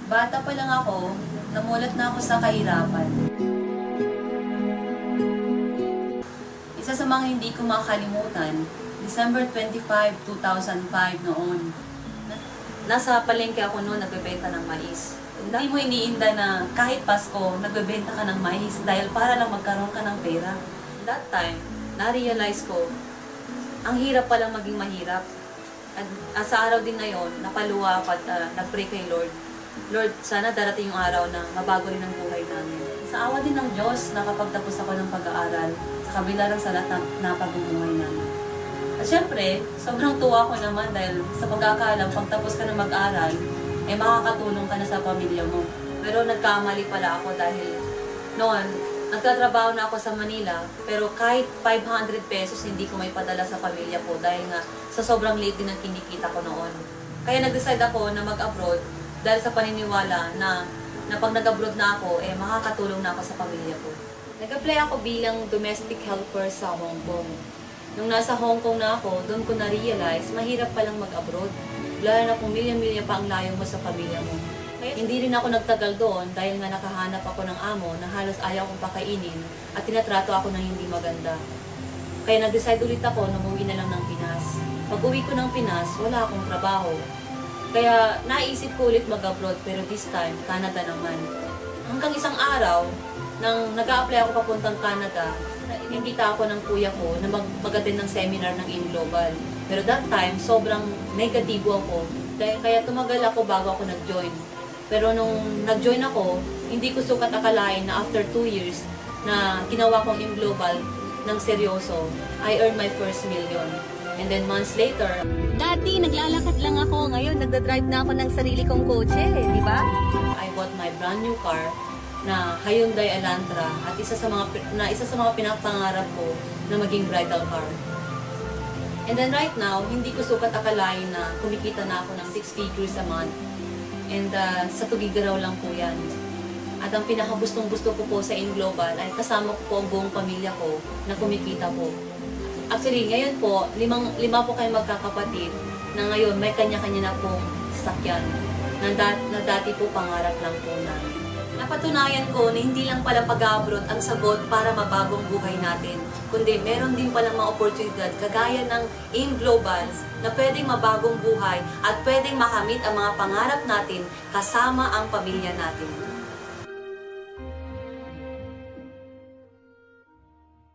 Bata pa lang ako, namulat na ako sa kahirapan. Isa sa mga hindi ko makakalimutan, December 25, 2005 noon. Nasa palengke ako noon nagbebenta ng mais. Hindi mo iniinda na kahit Pasko, nagbebenta ka ng mais dahil para lang magkaroon ka ng pera. That time, na-realize ko, ang hirap palang maging mahirap. At sa araw din na yon, napaluwa ako at nag-pray kay Lord. Lord, sana darating yung araw na mabago rin ang buhay namin. Sa awa din ng Diyos, nakapagtapos ako ng pag-aaral sa kabila ng salat na pagbubuhay namin. At syempre, sobrang tuwa ko naman dahil sa pagkakaalam, pagtapos ka ng mag-aaral, eh makakatulong ka na sa pamilya mo. Pero nagkamali pala ako dahil noon, nagtatrabaho na ako sa Manila, pero kahit 500 pesos hindi ko may padala sa pamilya ko dahil nga sa sobrang liit din ang kinikita ko noon. Kaya nag-decide ako na mag-abroad dahil sa paniniwala na pag nag-abroad na ako, eh makakatulong na ako sa pamilya ko. Nag-apply ako bilang domestic helper sa Hong Kong. Nung nasa Hong Kong na ako, doon ko na-realize, mahirap palang mag-abroad. Lalo na kung milya-milya pa ang layo mo sa pamilya mo. Kaya hindi rin ako nagtagal doon dahil nga nakahanap ako ng amo na halos ayaw kong pakainin at tinatrato ako ng hindi maganda. Kaya nag-decide ulit ako na umuwi na lang ng Pinas. Pag uwi ko ng Pinas, wala akong trabaho. Kaya naisip ko ulit mag-abroad pero this time, Canada naman. Hanggang isang araw, nang nag-a-apply ako papuntang Canada, inimbita ako ng kuya ko na mag-attend ng seminar ng InGlobal. Pero that time, sobrang negatibo ako. Kaya tumagal ako bago ako nag-join. Pero nung nag-join ako, hindi ko sukat akalain na after 2 years na ginawa kong InGlobal ng seryoso, I earned my first million. And then months later, Dati, naglalakad lang ako. Ngayon, nagdadrive na ako ng sarili kong kotse, di ba? I bought my brand new car na Hyundai Elantra at isa sa mga pinapangarap ko na maging bridal car. And then right now, hindi ko sukat akalain na kumikita na ako ng 6 figures a month. And sa Tugigaraw lang po yan. At ang pinakagustong-gusto ko po sa InGlobal ay kasama ko po ang buong pamilya ko na kumikita po. Actually, ngayon po, lima po kayo magkakapatid na ngayon may kanya-kanya na pong sasakyan na dati po pangarap lang po namin. Napatunayan ko na hindi lang pala pag-abroad ang sagot para mabagong buhay natin, kundi meron din palang mga oportunidad kagaya ng InGlobal na pwedeng mabagong buhay at pwedeng makamit ang mga pangarap natin kasama ang pamilya natin.